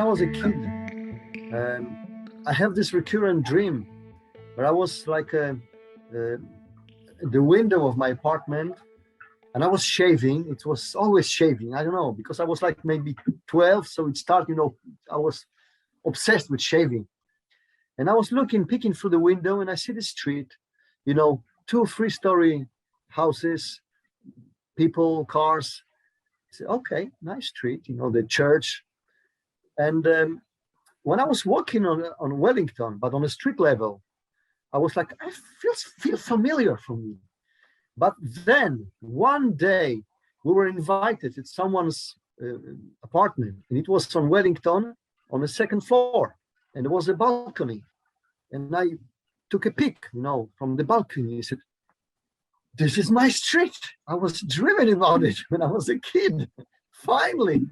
I was a kid, I have this recurrent dream where I was like the window of my apartment, and I was shaving. It was always shaving. I don't know, because I was like maybe 12, so it started, I was obsessed with shaving. And I was peeking through the window, and I see the street, 2 or 3 story houses, people, cars. I said, okay, nice street, the church. And when I was walking on Wellington, but on a street level, I was like, I feel familiar for me. But then one day we were invited at someone's apartment, and it was on Wellington on the second floor, and there was a balcony. And I took a peek, from the balcony. I said, this is my street. I was dreaming about it when I was a kid. Finally,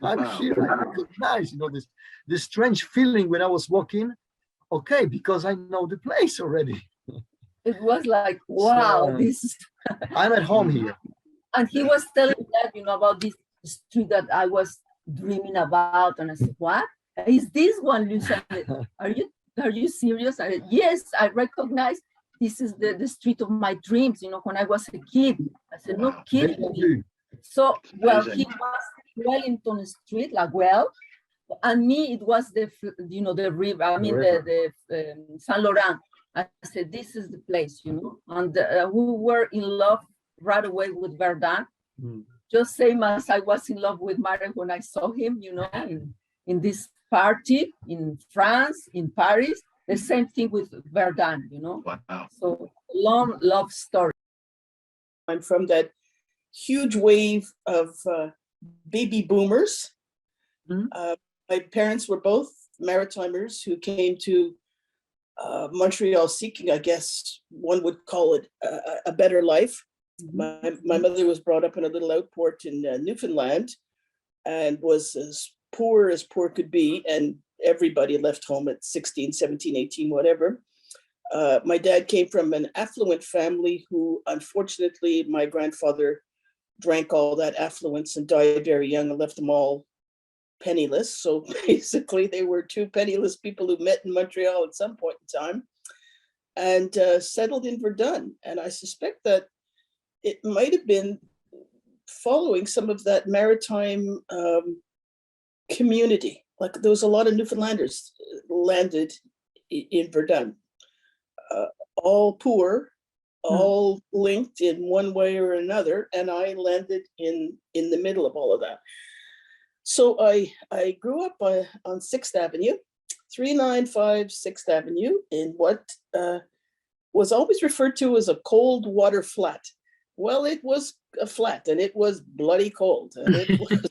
I'm here. I recognize, this strange feeling when I was walking. Okay, because I know the place already. It was like, wow, So, this. I'm at home here. And he was telling that, about this street that I was dreaming about. And I said, what? Is this one, Lucia? Are you serious? I said, yes, I recognize this is the street of my dreams, when I was a kid. I said, no kidding. So, well, he was Wellington Street, like, and me, it was the river, the Saint Laurent. I said, this is the place, and we were in love right away with Verdun, just same as I was in love with Mario when I saw him, in this party in France, in Paris, the same thing with Verdun, Wow. So long love story. I'm from that huge wave of baby boomers. My parents were both Maritimers who came to Montreal seeking, I guess one would call it, a better life. My mother was brought up in a little outport in Newfoundland and was as poor could be, and everybody left home at 16, 17, 18, whatever. My dad came from an affluent family who, unfortunately, my grandfather drank all that affluence and died very young and left them all penniless. So basically they were 2 penniless people who met in Montreal at some point in time and settled in Verdun. And I suspect that it might have been following some of that maritime community. Like there was a lot of Newfoundlanders landed in Verdun, all poor, all linked in one way or another. And I landed in the middle of all of that. So I grew up on 6th Avenue, 395 6th Avenue, in what was always referred to as a cold water flat. Well, it was a flat, and it was bloody cold, and it was,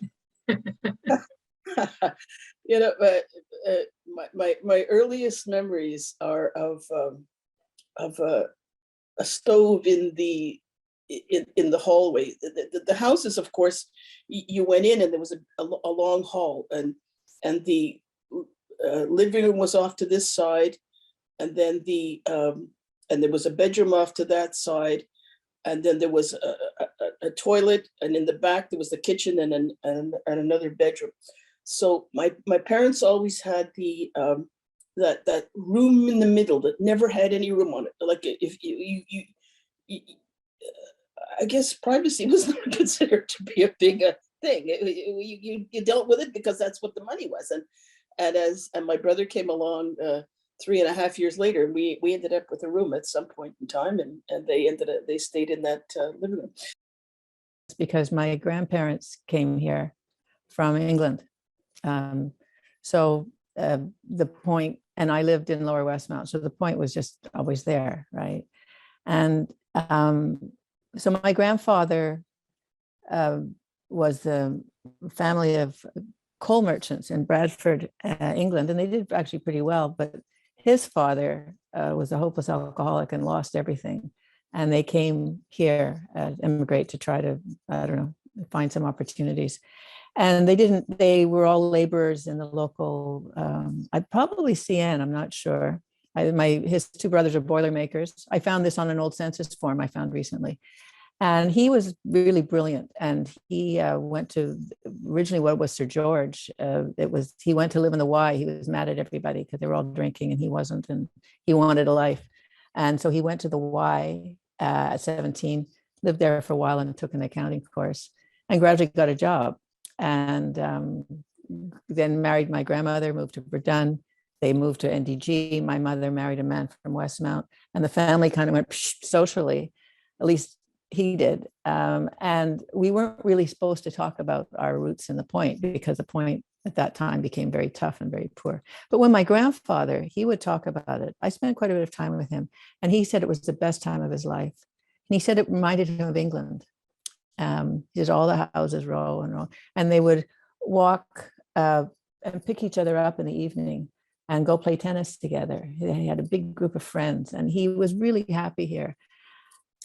my earliest memories are of a stove in the hallway. The houses, of course, you went in and there was a long hall, and the living room was off to this side, and then and there was a bedroom off to that side, and then there was a toilet, and in the back there was the kitchen and another bedroom. So my parents always had that room in the middle that never had any room on it. Like if you I guess privacy was not considered to be a big thing. You dealt with it because that's what the money was. And my brother came along 3.5 years later, and we ended up with a room at some point in time, and they stayed in that living room. It's because my grandparents came here from England. So the point, and I lived in Lower Westmount, so the point was just always there, right? And so my grandfather was the family of coal merchants in Bradford, England, and they did actually pretty well. But his father was a hopeless alcoholic and lost everything. And they came here, immigrate to try to, find some opportunities. And they were all laborers in the local, I'd probably CN, I'm not sure. His 2 brothers are Boilermakers. I found this on an old census form I found recently. And he was really brilliant. And he went to originally what was Sir George. He went to live in the Y. He was mad at everybody because they were all drinking and he wasn't, and he wanted a life. And so he went to the Y at 17, lived there for a while and took an accounting course and gradually got a job. And then married my grandmother, moved to Verdun. They moved to NDG. My mother married a man from Westmount, and the family kind of went socially, at least he did. And we weren't really supposed to talk about our roots in the Point because the Point at that time became very tough and very poor. But when my grandfather, he would talk about it. I spent quite a bit of time with him, and he said it was the best time of his life. And he said it reminded him of England. Just all the houses row and row, and they would walk and pick each other up in the evening and go play tennis together. He had a big group of friends, and he was really happy here.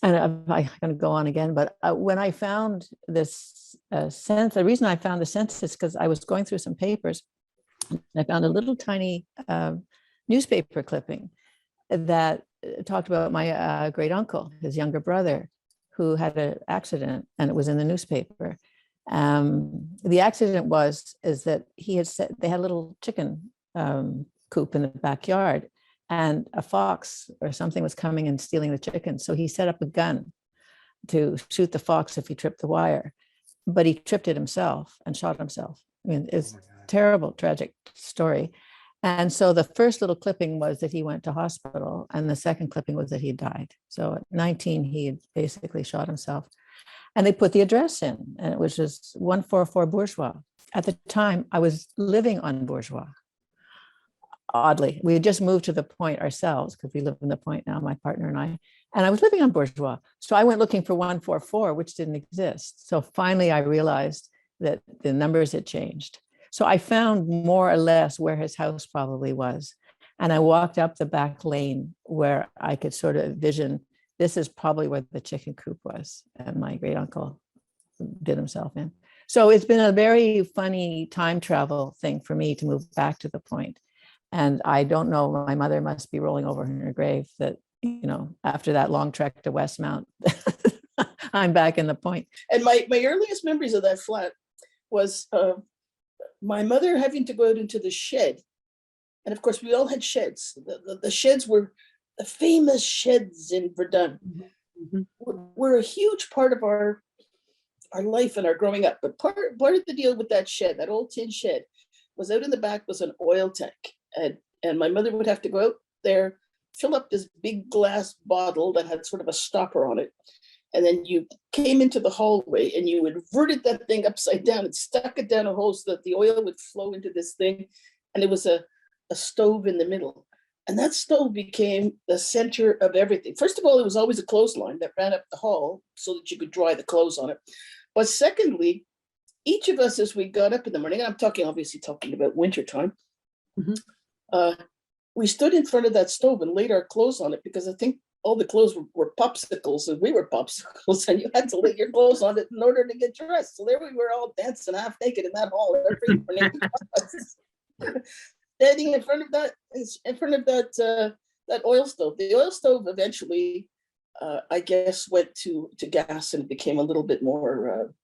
And I'm going to go on again, but when I found this census, the reason I found the census because I was going through some papers, and I found a little tiny newspaper clipping that talked about my great uncle, his younger brother, who had an accident, and it was in the newspaper. The accident is that he had said they had a little chicken coop in the backyard, and a fox or something was coming and stealing the chicken. So he set up a gun to shoot the fox if he tripped the wire, but he tripped it himself and shot himself. I mean, it's terrible, tragic story. And so the first little clipping was that he went to hospital, and the second clipping was that he died. So at 19, he had basically shot himself. And they put the address in, and it was just 144 Bourgeois. At the time, I was living on Bourgeois. Oddly, we had just moved to the Point ourselves because we live in the Point now, my partner and I was living on Bourgeois. So I went looking for 144, which didn't exist. So finally, I realized that the numbers had changed. So I found more or less where his house probably was. And I walked up the back lane where I could sort of vision, this is probably where the chicken coop was, and my great uncle did himself in. So it's been a very funny time travel thing for me to move back to the Point. And I don't know, my mother must be rolling over in her grave that, after that long trek to Westmount, I'm back in the Point. And my earliest memories of that flat was my mother having to go out into the shed. And of course, we all had sheds. The sheds were the famous sheds in Verdun. Mm-hmm. Were a huge part of our life and our growing up. But part of the deal with that shed, that old tin shed, was out in the back was an oil tank. And my mother would have to go out there, fill up this big glass bottle that had sort of a stopper on it. And then you came into the hallway and you inverted that thing upside down and stuck it down a hole so that the oil would flow into this thing. And it was a stove in the middle. And that stove became the center of everything. First of all, it was always a clothesline that ran up the hall so that you could dry the clothes on it. But secondly, each of us, as we got up in the morning, and I'm obviously talking about wintertime, mm-hmm. We stood in front of that stove and laid our clothes on it because I think all the clothes were popsicles and we were popsicles, and you had to lay your clothes on it in order to get dressed. So there we were all dancing half naked in that hall every morning. Standing in front of that oil stove. The oil stove eventually, I guess, went to gas and became a little bit more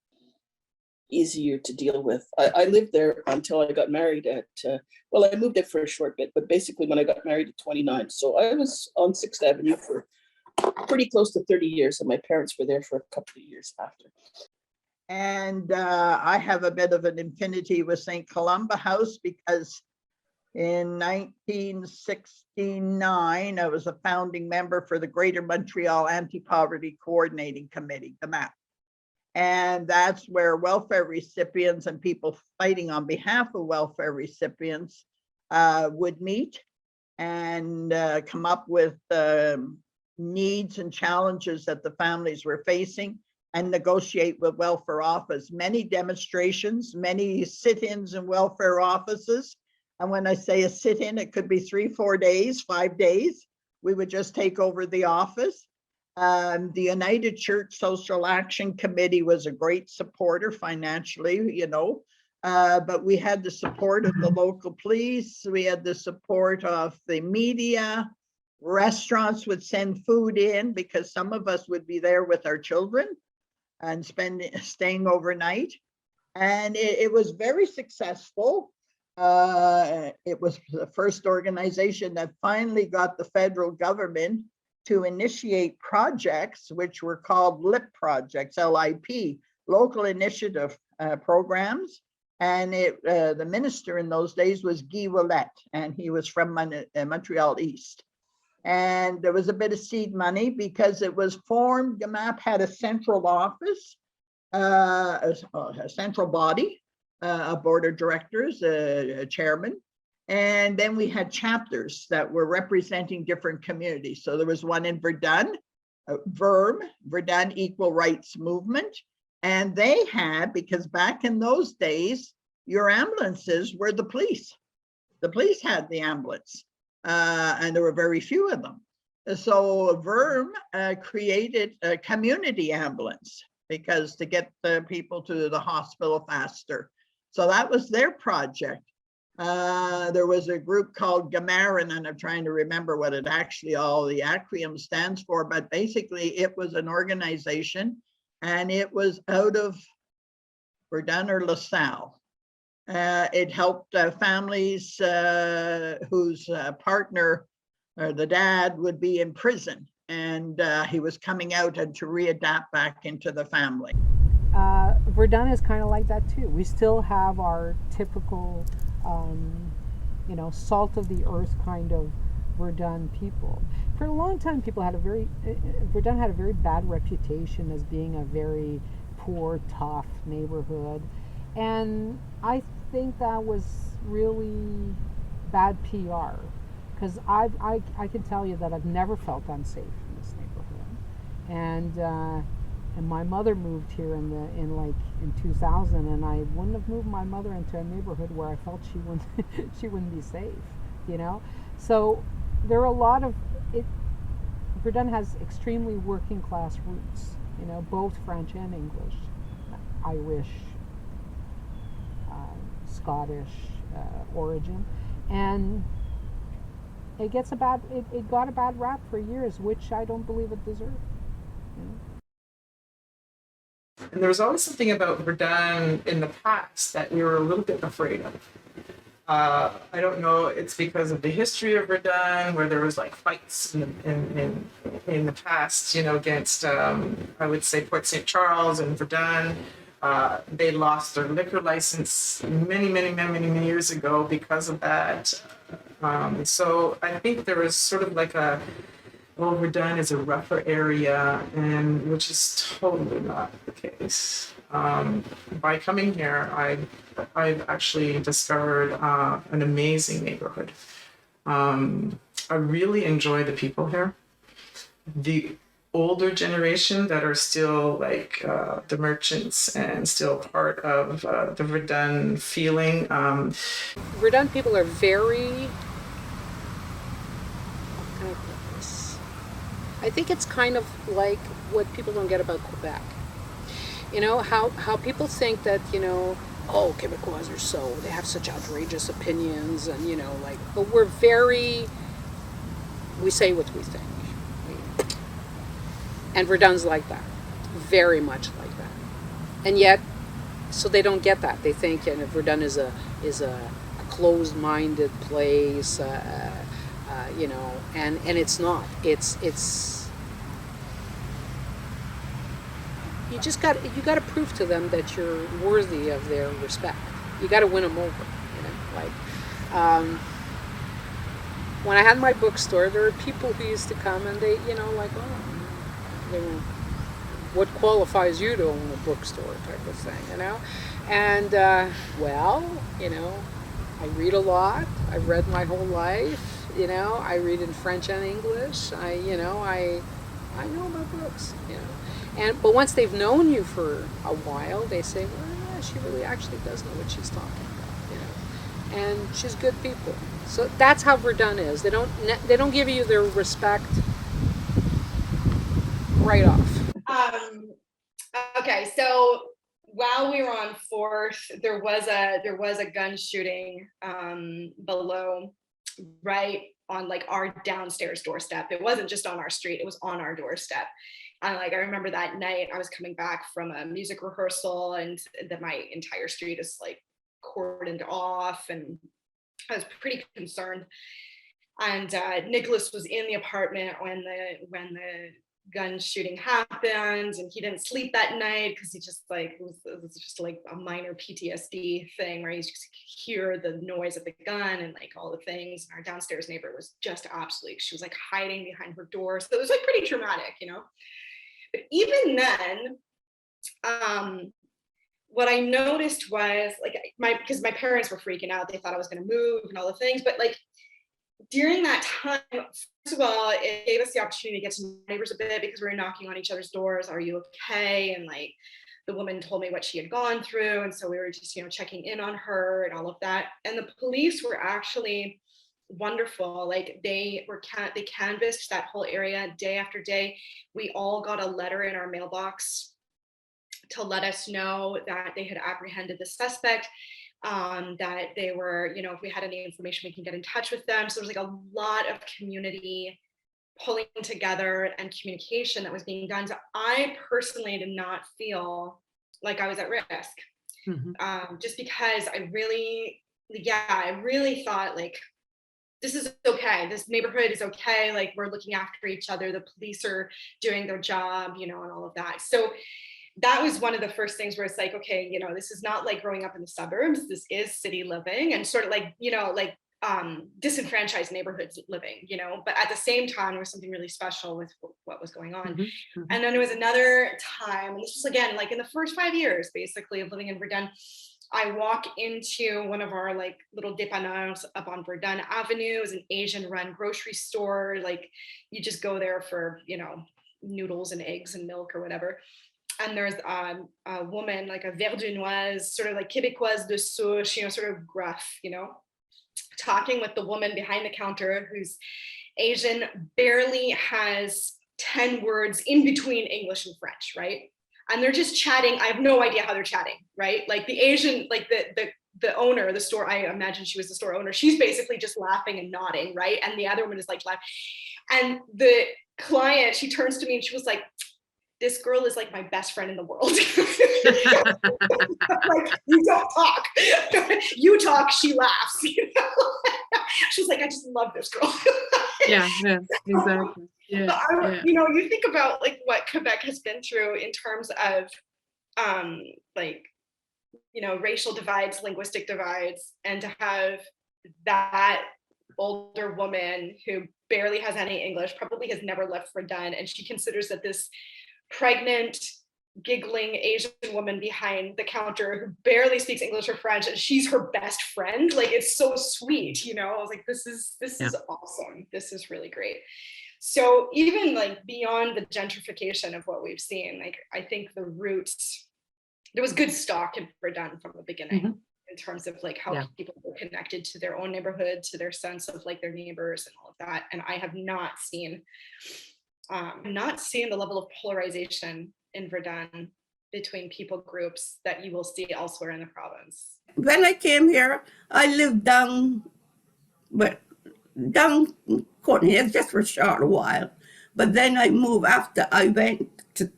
easier to deal with. I lived there until I got married I moved there for a short bit, but basically when I got married at 29. So I was on 6th Avenue for pretty close to 30 years, and my parents were there for a couple of years after. And I have a bit of an affinity with St. Columba House because in 1969, I was a founding member for the Greater Montreal Anti-Poverty Coordinating Committee, the MAP. And that's where welfare recipients and people fighting on behalf of welfare recipients would meet and come up with needs and challenges that the families were facing and negotiate with welfare office. Many demonstrations, many sit-ins in welfare offices. And when I say a sit-in, it could be 3-4 days, 5 days. We would just take over the office. The United Church Social Action Committee was a great supporter financially, but we had the support of the local police. We had the support of the media. Restaurants would send food in because some of us would be there with our children and staying overnight. And it was very successful. It was the first organization that finally got the federal government to initiate projects, which were called LIP projects, LIP, local initiative programs. And the minister in those days was Guy Ouellet, and he was from Montreal East. And there was a bit of seed money because it was formed. GAMAP had a central office, a central body, a board of directors, a chairman. And then we had chapters that were representing different communities. So there was one in Verdun, VERM, Verdun Equal Rights Movement. And they had, because back in those days, your ambulances were the police. The police had the ambulance, and there were very few of them. So VERM created a community ambulance because to get the people to the hospital faster. So that was their project. There was a group called Gamarin, and I'm trying to remember what it actually all the acronym stands for, but basically it was an organization, and it was out of Verdun or LaSalle. It helped families whose partner or the dad would be in prison, and he was coming out and to readapt back into the family. Verdun is kind of like that too. We still have our typical, salt of the earth kind of Verdun people. For a long time, Verdun had a very bad reputation as being a very poor, tough neighborhood. And I think that was really bad PR, because I can tell you that I've never felt unsafe in this neighborhood. And my mother moved here in 2000, and I wouldn't have moved my mother into a neighborhood where I felt she wouldn't be safe, So there are a lot of it. Verdun has extremely working class roots, both French and English, Irish, Scottish origin, and it got a bad rap for years, which I don't believe it deserved. And there was always something about Verdun in the past that we were a little bit afraid of. I don't know, it's because of the history of Verdun, where there was like fights in the past, against, I would say, Port St. Charles and Verdun. They lost their liquor license many years ago because of that. So I think there was sort of like Verdun is a rougher area, and which is totally not the case. By coming here, I've actually discovered an amazing neighborhood. I really enjoy the people here. The older generation that are still like the merchants and still part of the Verdun feeling. Verdun people are very, how can I put this? I think it's kind of like what people don't get about Quebec. How people think that, Quebecois are they have such outrageous opinions and, but we say what we think. And Verdun's like that, very much like that. And yet, so they don't get that. They think Verdun is a closed-minded place, and it's not. It's you got to prove to them that you're worthy of their respect. You got to win them over. When I had my bookstore, there were people who used to come and they, what qualifies you to own a bookstore type of thing, And, I read a lot. I've read my whole life, I read in French and English. I know about books, But once they've known you for a while, they say, well, yeah, she really actually does know what she's talking about, And she's good people. So that's how Verdun is. They don't give you their respect right off. Okay, so while we were on 4th, there was a gun shooting below, right on like our downstairs doorstep. It wasn't just on our street, it was on our doorstep. And like I remember that night I was coming back from a music rehearsal, and then my entire street is like cordoned off, and I was pretty concerned. And Nicholas was in the apartment when the gun shooting happened, and he didn't sleep that night because he just like it was just like a minor PTSD thing where he just hear the noise of the gun and like all the things. And our downstairs neighbor was just absolutely, she was like hiding behind her door, so it was like pretty traumatic, you know. But even then, what I noticed was like because my parents were freaking out, they thought I was going to move and all the things, but like during that time, first of all, it gave us the opportunity to get to know neighbors a bit because we were knocking on each other's doors. Are you okay? And like the woman told me what she had gone through. And so we were just, you know, checking in on her and all of that. And the police were actually wonderful. Like they canvassed that whole area day after day. We all got a letter in our mailbox to let us know that they had apprehended the suspect. That they were, you know, if we had any information, we can get in touch with them. So there's like a lot of community pulling together and communication that was being done. So I personally did not feel like I was at risk, just because I really thought like, this is okay. This neighborhood is okay. Like we're looking after each other. The police are doing their job, you know, and all of that. So that was one of the first things where it's like, okay, you know, this is not like growing up in the suburbs. This is city living and sort of like, you know, like disenfranchised neighborhoods living, you know, but at the same time, there was something really special with what was going on. And then there was another time, and this was again, like in the first 5 years, basically of living in Verdun, I walk into one of our like little dépanneurs up on Verdun Avenue. It was an Asian run grocery store. Like you just go there for, you know, noodles and eggs and milk or whatever. And there's a woman, like a Verdunoise, sort of like Québécoise de souche, you know, sort of gruff, you know, talking with the woman behind the counter who's Asian, barely has 10 words in between English and French, right? And they're just chatting. I have no idea how they're chatting, right? Like the Asian, like the owner of the store, I imagine she was the store owner, she's basically just laughing and nodding, right? And the other woman is like laughing. And the client, she turns to me and she was like, this girl is like my best friend in the world. Like, you don't talk. You talk, she laughs. You know? She's like, I just love this girl. Yeah, exactly. Yeah, you know, you think about like what Quebec has been through in terms of like, you know, racial divides, linguistic divides, and to have that older woman who barely has any English, probably has never left Verdun, and she considers that this pregnant, giggling Asian woman behind the counter who barely speaks English or French, and she's her best friend. Like, it's so sweet, you know. I was like, this is awesome. This is really great. So even like beyond the gentrification of what we've seen, like I think the roots, there was good stock in Verdun from the beginning in terms of like how people were connected to their own neighborhood, to their sense of like their neighbors and all of that. And I have not seen the level of polarization in Verdun between people groups that you will see elsewhere in the province. When I came here, I lived down Courtney Hills just for a short while. But then I moved after I went to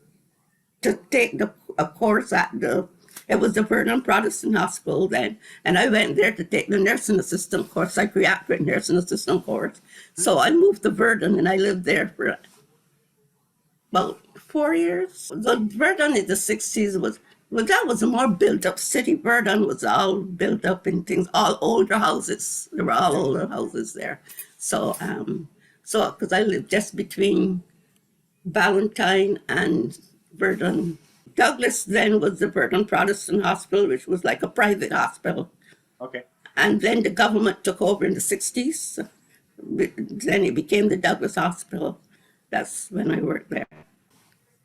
take a course at it was the Verdun Protestant Hospital then. And I went there to take the nursing assistant course, psychiatric nursing assistant course. So I moved to Verdun and I lived there for about 4 years. The Verdun in the 60s that was a more built up city. Verdun was all built up in things, all older houses. There were all older houses there. So because I lived just between Valentine and Verdun. Douglas then was the Verdun Protestant Hospital, which was like a private hospital. Okay. And then the government took over in the 60s. Then it became the Douglas Hospital. That's when I worked there.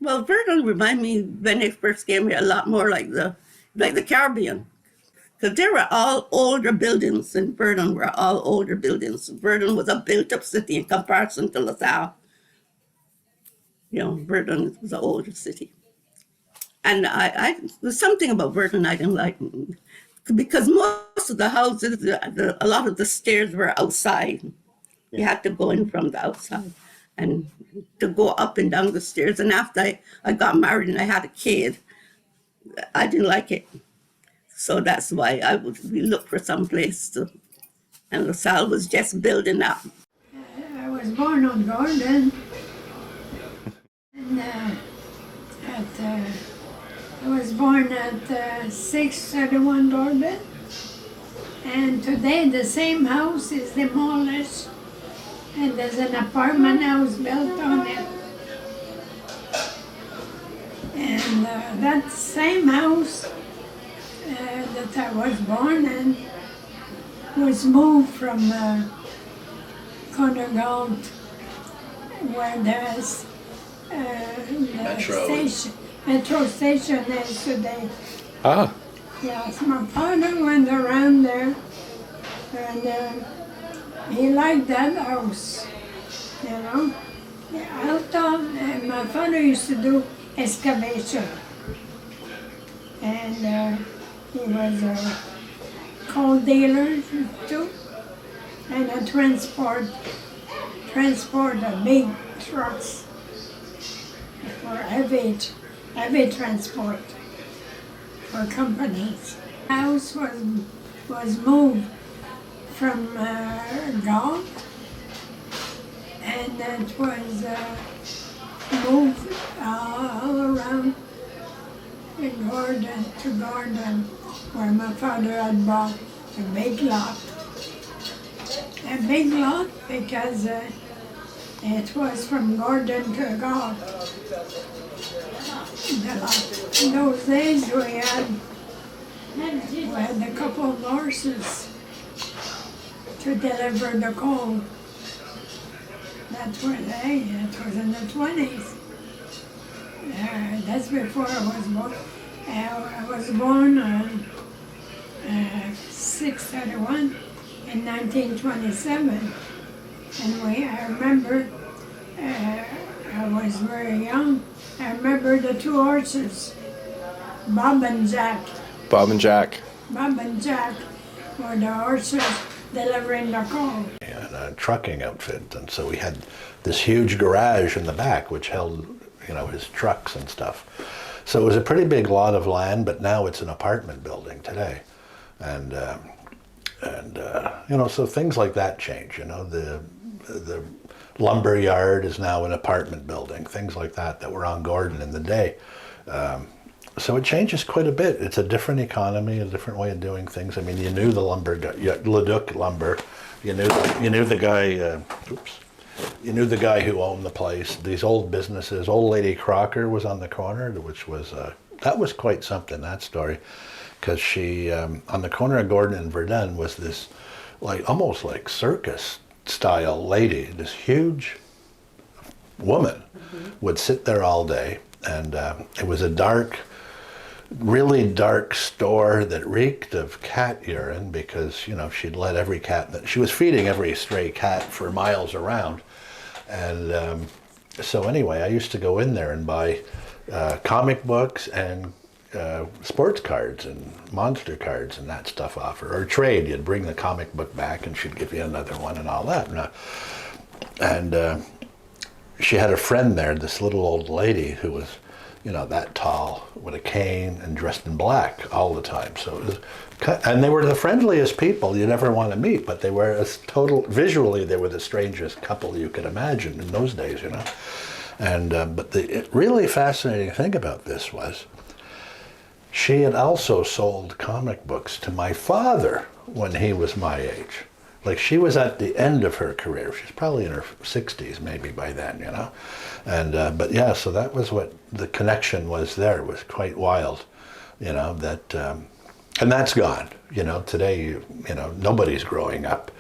Well, Verdun reminded me when I first came here a lot more like the Caribbean. Because there were all older buildings in Verdun, were all older buildings. Verdun was a built-up city in comparison to LaSalle. You know, Verdun was an older city. And there's something about Verdun I didn't like, because most of the houses, a lot of the stairs were outside. You had to go in from the outside and to go up and down the stairs. And after I got married and I had a kid, I didn't like it. So that's why we looked for some place to, and LaSalle was just building up. I was born on Gordon, and I was born at 631 Gordon, and today the same house is demolished, and there's an apartment house built on it. And that same house that I was born in was moved from Conergold, where there's the metro station is today. Ah. Yes, my father went around there, and he liked that house, you know. My father used to do excavation, and he was a coal dealer too, and a transport big trucks for heavy transport for companies. House was moved from Galt, and it was moved all around in Gordon to Gordon, where my father had bought a big lot. A big lot because it was from Gordon to Galt. In those days we had a couple of horses to deliver the coal. That was in the 20s. That's before I was born. I was born on 6/31 in 1927. And I remember, I was very young. I remember the two horses, Bob and Jack. Bob and Jack. Bob and Jack were the horses delivering the coal. And a trucking outfit, and so we had this huge garage in the back which held, you know, his trucks and stuff. So it was a pretty big lot of land, but now it's an apartment building today, and you know, so things like that change. You know, the lumber yard is now an apartment building. Things like that were on Gordon in the day. So it changes quite a bit. It's a different economy, a different way of doing things. I mean, you knew the lumber, Leduc Lumber. You knew the guy. You knew the guy who owned the place. These old businesses. Old Lady Crocker was on the corner, which was that was quite something. That story, because she on the corner of Gordon and Verdun was this almost like circus style lady. This huge woman would sit there all day, and it was a dark, really dark store that reeked of cat urine because, you know, she'd let every cat, she was feeding every stray cat for miles around. And so anyway, I used to go in there and buy comic books and sports cards and monster cards and that stuff off her, or trade. You'd bring the comic book back and she'd give you another one and all that. And she had a friend there, this little old lady who was, you know, that tall with a cane and dressed in black all the time. So it was, and they were the friendliest people you'd ever want to meet, but they were visually they were the strangest couple you could imagine in those days, you know. And but the really fascinating thing about this was she had also sold comic books to my father when he was my age. Like, she was at the end of her career. She's probably in her 60s maybe by then, you know. And but yeah, so that was what the connection was there. It was quite wild, you know, that and that's gone. You know, today, you know, nobody's growing up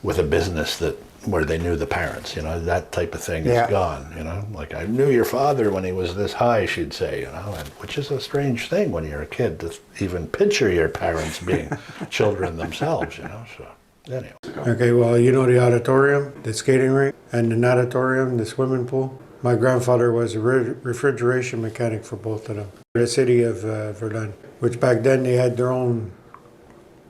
with a business where they knew the parents, you know. That type of thing is gone, you know. Like, I knew your father when he was this high, she'd say, you know, and which is a strange thing when you're a kid to even picture your parents being children themselves, you know. So anyway. Okay, well, you know the auditorium, the skating rink, and the natatorium, the swimming pool. My grandfather was a refrigeration mechanic for both of them. The city of Verdun, which back then they had their own,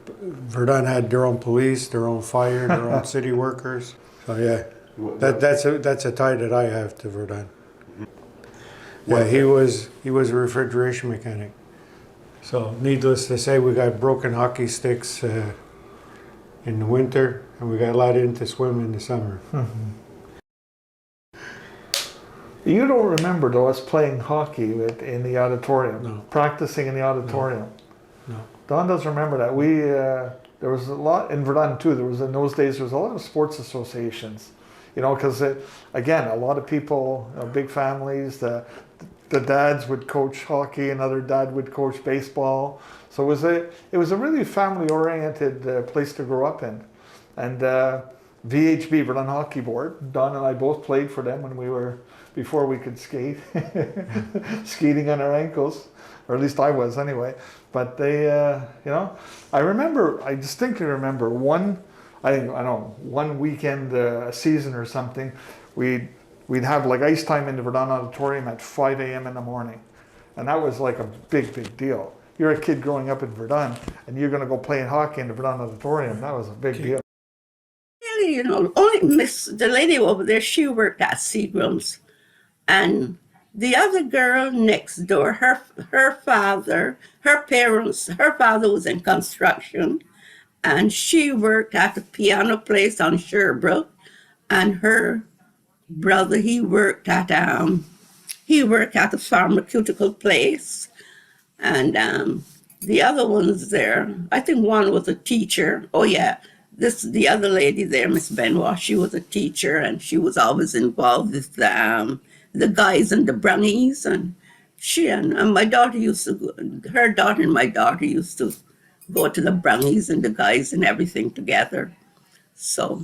Verdun had their own police, their own fire, their own city workers. Oh yeah, that's a tie that I have to Verdun. Yeah, he was a refrigeration mechanic. So needless to say, we got broken hockey sticks in the winter, and we got allowed in to swim in the summer. You don't remember though us playing hockey in the auditorium, No. Practicing in the auditorium. No. Don does remember that. We there was a lot in Verdun too. There was in those days there was a lot of sports associations, you know, because again a lot of people, you know, big families. The dads would coach hockey, another dad would coach baseball. So it was a really family oriented place to grow up in, and VHB Verdun Hockey Board. Don and I both played for them when we were before we could skate, skating on our ankles, or at least I was anyway. But they, you know, I distinctly remember one weekend, a season or something, we'd have like ice time in the Verdun Auditorium at 5 a.m. in the morning. And that was like a big deal. You're a kid growing up in Verdun and you're gonna go playing hockey in the Verdun Auditorium. That was a big deal. Really, you know, only the lady over there, she worked at Seagram's. And the other girl next door, her father was in construction, and she worked at the piano place on Sherbrooke, and her brother, he worked at the pharmaceutical place, and the other ones there, I think one was a teacher. Oh yeah, the other lady there, Miss Benoit, she was a teacher, and she was always involved with the guys and the brownies, and she and my daughter her daughter and my daughter used to go to the brownies and the guys and everything together. So,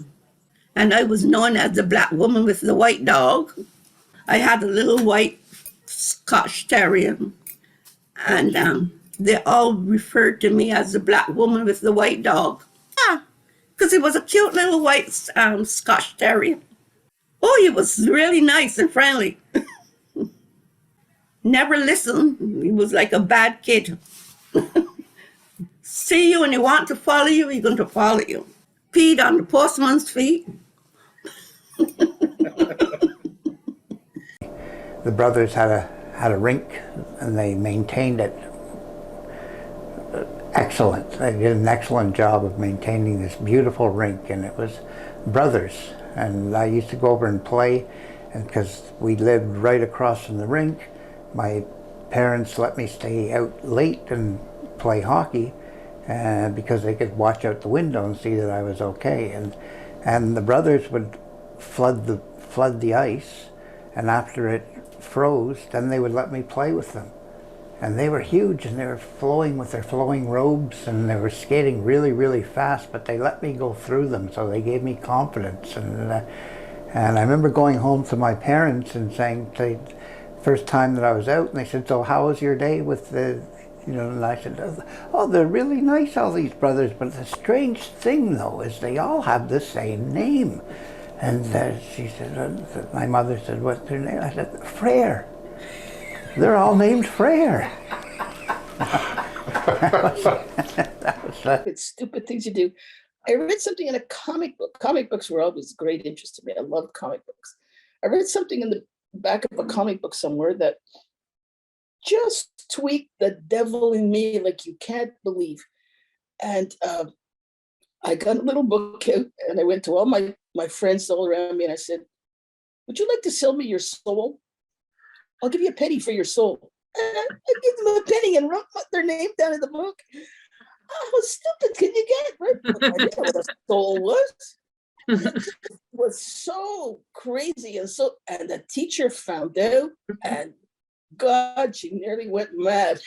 and I was known as the black woman with the white dog. I had a little white Scotch Terrier, and they all referred to me as the black woman with the white dog. Because he was a cute little white Scotch Terrier. Oh, he was really nice and friendly. Never listened. He was like a bad kid. See you and he want to follow you, he's going to follow you. Peed on the postman's feet. The brothers had a rink and they maintained it excellent. They did an excellent job of maintaining this beautiful rink, and it was brothers. And I used to go over and play, and because we lived right across from the rink, my parents let me stay out late and play hockey because they could watch out the window and see that I was okay. And the brothers would flood the ice, and after it froze, then they would let me play with them. And they were huge, and they were flowing with their flowing robes, and they were skating really fast, but they let me go through them, so they gave me confidence. And I remember going home to my parents and saying, first time that I was out, and they said, so how was your day with the, you know, and I said, oh, they're really nice, all these brothers, but the strange thing, though, is they all have the same name. And she said, my mother said, what's their name? I said, Frere. They're all named Frere. It's stupid things you do. I read something in a comic book. Comic books were always great interest to me. I love comic books. I read something in the back of a comic book somewhere that just tweaked the devil in me like you can't believe. And I got a little book out and I went to all my friends all around me and I said, would you like to sell me your soul? I'll give you a penny for your soul. And I gave them a penny and wrote their name down in the book. How stupid can you get? Right? I didn't know what a soul was. It was so crazy. And the teacher found out, and God, she nearly went mad.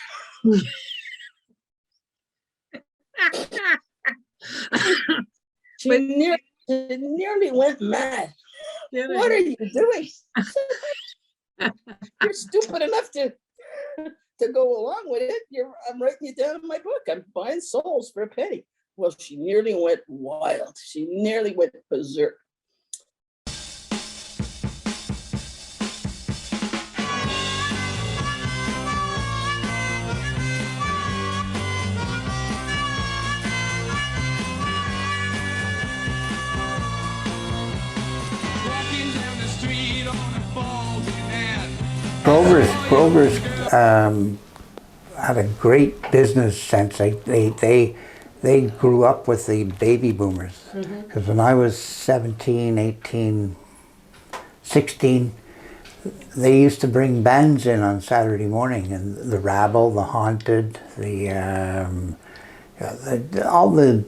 She nearly went mad. What are you doing? You're stupid enough to go along with it. I'm writing you down in my book. I'm buying souls for a penny. Well, she nearly went wild. She nearly went berserk. Grover's had a great business sense. They grew up with the baby boomers. Because when I was 17, 18, 16, they used to bring bands in on Saturday morning, and the Rabble, the Haunted, all the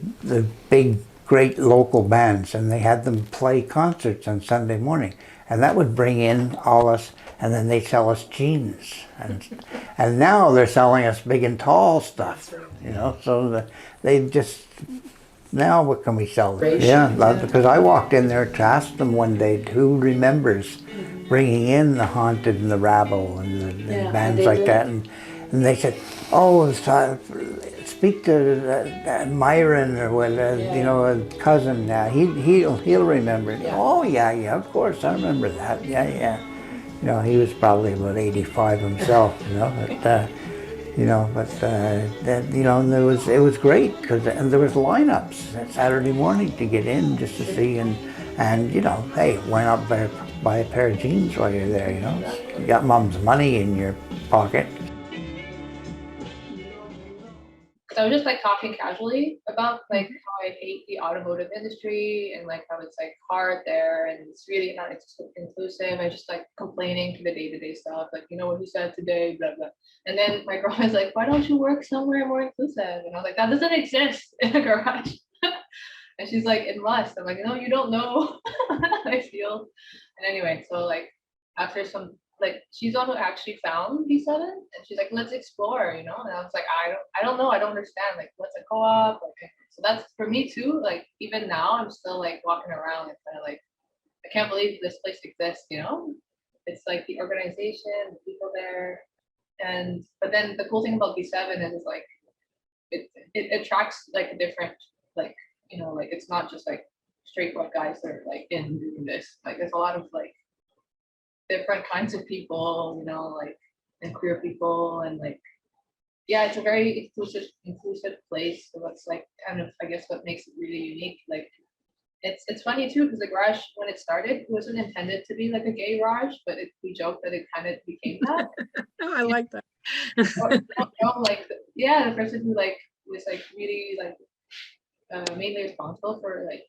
big, great local bands, and they had them play concerts on Sunday morning, and that would bring in all us, and then they sell us jeans, and now they're selling us big and tall stuff, you know. So they just now what can we sell them? Yeah, because I walked in there to ask them one day who remembers bringing in the Haunted and the Rabble and the bands like that, and they said, oh, speak to Myron or what, you know, a cousin. He'll remember it. Oh yeah, of course I remember that. Yeah. You know, he was probably about 85 himself. You know, but you know, and it was great and there was lineups that Saturday morning to get in just to see and you know, hey, why not buy a pair of jeans while you're there? You know, you got mom's money in your pocket. So I was just like talking casually about like how I hate the automotive industry and like how it's like hard there and it's really not inclusive and just like complaining to the day-to-day stuff, like, you know what you said today, blah blah. And then my girl was like, why don't you work somewhere more inclusive? And I was like, that doesn't exist in a garage. And she's like, it must. I'm like, no, you don't know how I feel. And anyway, so like after some, like she's the one who actually found B7 and she's like, let's explore, you know. And I was like, I don't know, I don't understand, like what's a co-op, like, so that's for me too. Like even now I'm still like walking around and kind of like, I can't believe this place exists, you know. It's like the organization, the people there, and but then the cool thing about B7 is like it attracts like a different, like, you know, like it's not just like straight white guys that are like in doing this. Like there's a lot of like different kinds of people, you know, like, and queer people, and like, yeah, it's a very inclusive place. So that's like kind of, I guess, what makes it really unique. Like it's funny too, because the garage, when it started, it wasn't intended to be like a gay garage, but we joke that it kind of became that. Oh, I like that. Like, yeah, the person who like was like really like mainly responsible for like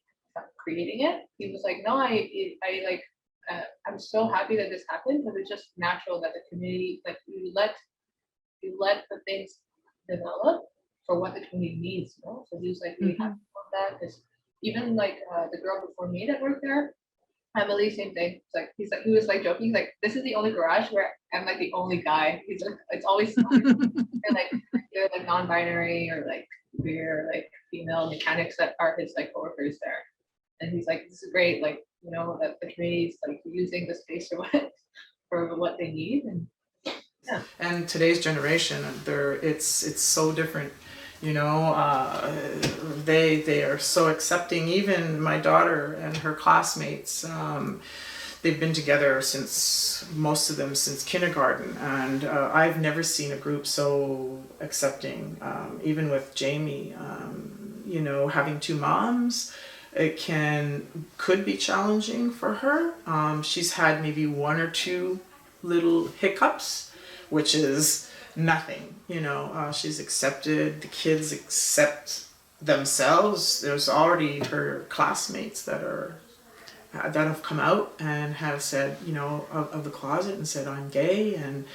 creating it, he was like, no, I like, I'm so happy that this happened, because it's just natural that the community, like you let the things develop for what the community needs, you know. So he was like really happy about that, because even like the girl before me that worked there, Emily, same thing. It's like he was like joking, like, this is the only garage where I'm like the only guy. He's like, it's always they're like non-binary or like queer, like female mechanics that are his like coworkers there. And he's like, this is great, like, you know, that the community's like using the space for what they need. And yeah. And today's generation, it's so different, you know. They are so accepting. Even my daughter and her classmates, they've been together most of them since kindergarten, and I've never seen a group so accepting. Even with Jamie, you know, having two moms, it could be challenging for her. She's had maybe one or two little hiccups, which is nothing, you know. She's accepted, the kids accept themselves. There's already her classmates that have come out and have said, you know, of the closet and said, I'm gay, and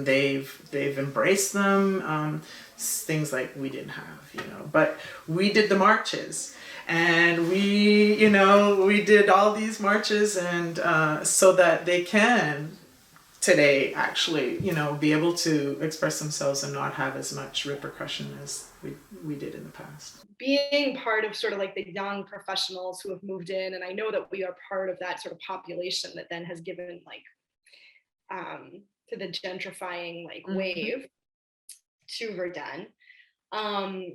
they've embraced them. Things like we didn't have, you know, but we did the marches. And we did all these marches, and so that they can today actually, you know, be able to express themselves and not have as much repercussion as we did in the past. Being part of sort of like the young professionals who have moved in, and I know that we are part of that sort of population that then has given like to the gentrifying like wave to Verdun.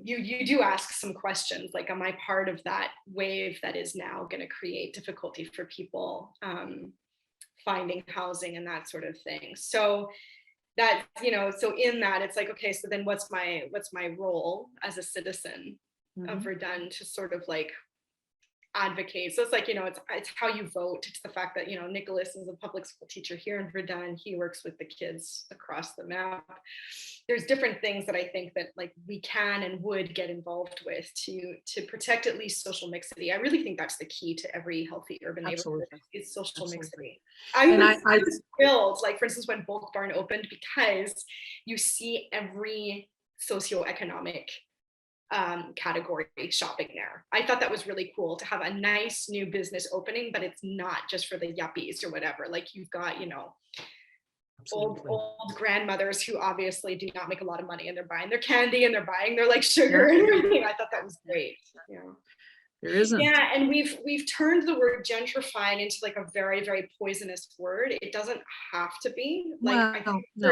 You do ask some questions like, am I part of that wave that is now going to create difficulty for people finding housing and that sort of thing? So that, you know, so in that it's like, okay, so then what's my role as a citizen of Verdun to sort of like advocate. So it's like, it's how you vote. It's the fact that, Nicholas is a public school teacher here in Verdun. He works with the kids across the map. There's different things that I think that like we can and would get involved with to protect at least social mixity. I really think that's the key to every healthy urban neighborhood is social mixity. I was thrilled, like for instance, when Bulk Barn opened, because you see every socioeconomic category shopping there. I thought that was really cool to have a nice new business opening, but it's not just for the yuppies or whatever. Like you've got, old grandmothers who obviously do not make a lot of money, and they're buying their candy and they're buying their like sugar and everything. I thought that was great. There isn't. Yeah, and we've turned the word gentrified into like a very, very poisonous word. It doesn't have to be. Like, well, no,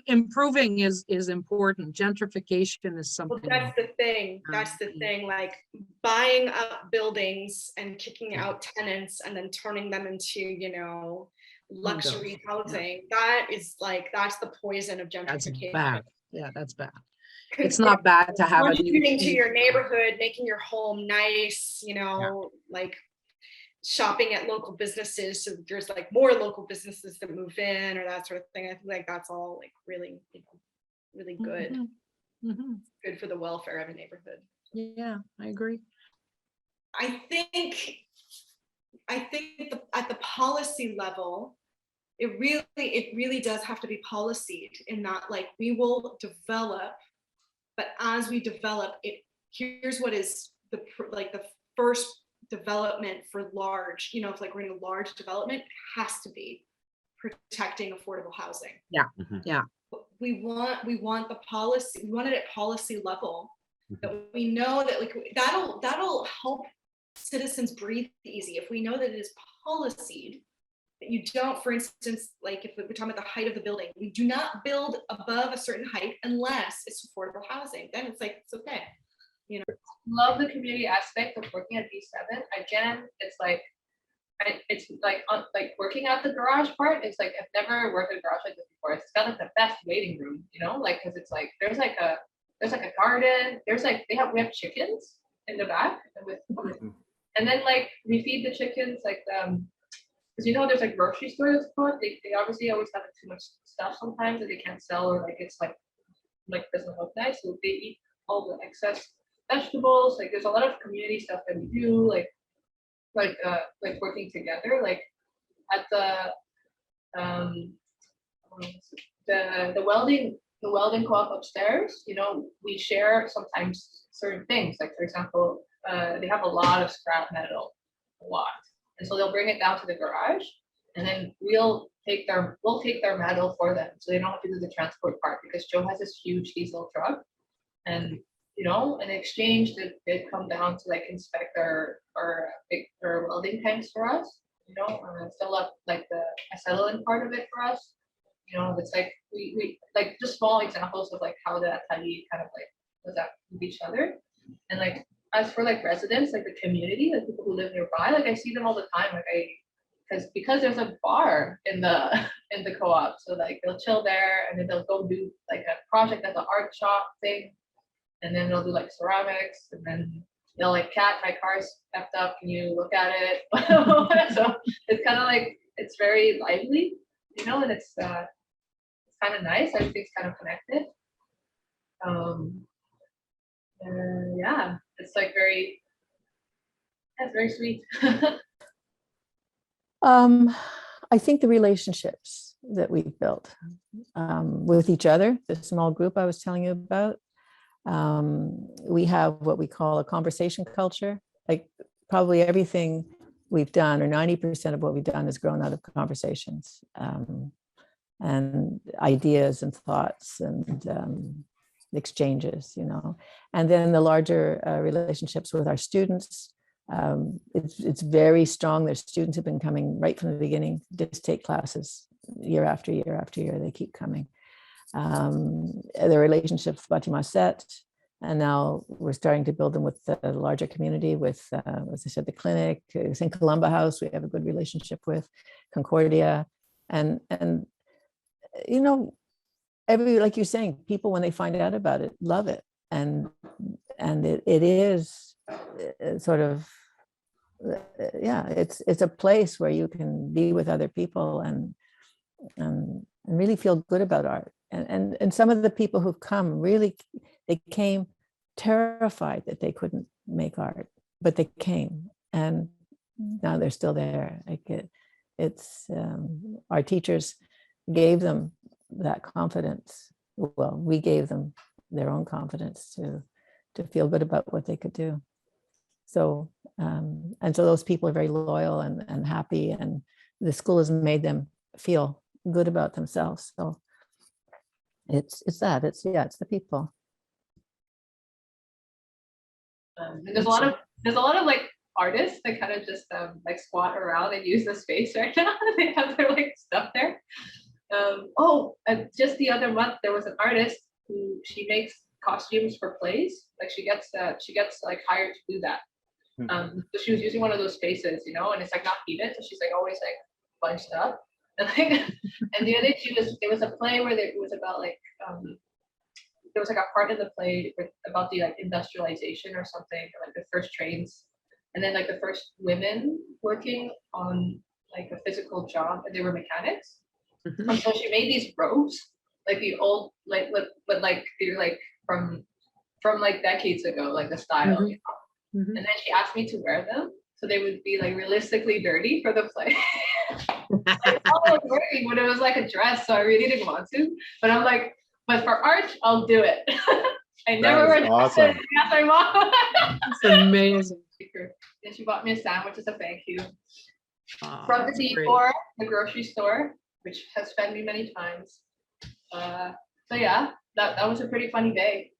improving is important. Gentrification is something. Well, that's the thing. That's the thing. Like buying up buildings and kicking out tenants and then turning them into, luxury housing. That is like, that's the poison of gentrification. That's bad. Yeah, that's bad. It's not bad to have contributing to your neighborhood, making your home nice, like shopping at local businesses. So there's like more local businesses that move in or that sort of thing. I think like that's all like really, really good. Good for the welfare of a neighborhood. Yeah, I agree. I think at the policy level, it really does have to be policied in that like we will develop, but as we develop it, here's what is the first development for large, if like we're in a large development, it has to be protecting affordable housing. Yeah. Yeah. We want the policy, we want it at policy level, that we know that like that'll help citizens breathe easy. If we know that it is policied, that you don't, for instance, like if we're talking about the height of the building, we do not build above a certain height unless it's affordable housing. Then it's like, it's okay. Love the community aspect of working at B7. Again, it's like working at the garage part. It's like, I've never worked at a garage like this before. It's got like the best waiting room, like, cause it's like, there's like a garden. There's like, we have chickens in the back and then like we feed the chickens like because there's like grocery stores, they obviously always have too much stuff sometimes that they can't sell, or like it's like doesn't look nice, so they eat all the excess vegetables. Like there's a lot of community stuff that we do, like working together, like at the welding co-op upstairs. We share sometimes certain things, like for example, they have a lot of scrap metal, and so they'll bring it down to the garage, and then we'll take their metal for them, so they don't have to do the transport part, because Joe has this huge diesel truck, and in exchange they'd come down to like inspect our welding tanks for us, fill up like the acetylene part of it for us. It's like we like just small examples of like how the Atali kind of like was at with each other. And like as for like residents, like the community, like people who live nearby, like I see them all the time. Like because there's a bar in the co-op, so like they'll chill there, and then they'll go do like a project at the art shop thing, and then they'll do like ceramics, and then they'll like, Kat, my car's effed up, can you look at it? So it's kind of like, it's very lively, and it's kind of nice. Everything's kind of connected. Yeah, it's like it's very sweet. I think the relationships that we've built with each other, the small group I was telling you about, we have what we call a conversation culture. Like probably everything we've done, or 90% of what we've done, has grown out of conversations and ideas and thoughts and exchanges, and then the larger relationships with our students. It's very strong. There's students who've been coming right from the beginning, just take classes year after year after year. They keep coming. The relationships with Bâtiment, and now we're starting to build them with the larger community, with, as I said, the clinic, St. Columba House, we have a good relationship with, Concordia, and like you're saying, people, when they find out about it, love it, and it is sort of yeah, it's a place where you can be with other people and really feel good about art. And some of the people who've come really, they came terrified that they couldn't make art, but they came, and now they're still there. Like it's our teachers gave them that confidence. Well, we gave them their own confidence to feel good about what they could do. So and so those people are very loyal and happy, and the school has made them feel good about themselves. So it's the people. There's a lot of like artists that kind of just like squat around and use the space right now. They have their like stuff there. Just the other month there was an artist who she makes costumes for plays. Like she gets like hired to do that. So she was using one of those spaces, you know, and it's like not heated, so she's like always like bunched up. And like, and the other day there was a play where it was about like there was like a part of the play about the like industrialization or something, or, like the first trains, and then like the first women working on like a physical job, and they were mechanics. And so she made these robes, like the old but like they're like from like decades ago, like the style, you know? And then she asked me to wear them, so they would be like realistically dirty for the play. I was working when it was like a dress, so I really didn't want to. But I'm like, but for art, I'll do it. I never wear dresses. Yes, I want. It's amazing. And she bought me a sandwich as a thank you from the D4, the grocery store, which has fed me many times. So yeah, that was a pretty funny day.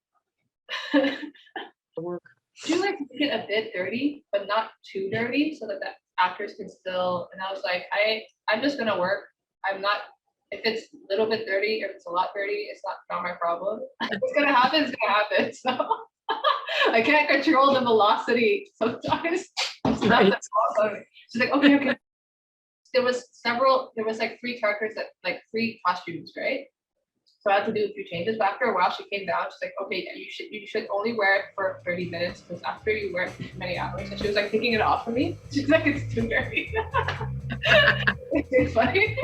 Do like make it a bit dirty, but not too dirty, so that the actors can still. And I was like, I'm just gonna work. I'm not. If it's a little bit dirty, if it's a lot dirty, it's not my problem. If it's gonna happen, it's gonna happen. So I can't control the velocity sometimes. It's not the problem. She's like, okay. There was like 3 characters that like 3 costumes, right? So I had to do a few changes, but after a while she came down. She's like, okay, you should only wear it for 30 minutes, because after you wear it for many hours. And she was like taking it off of me. She's like, it's too dirty. It's funny.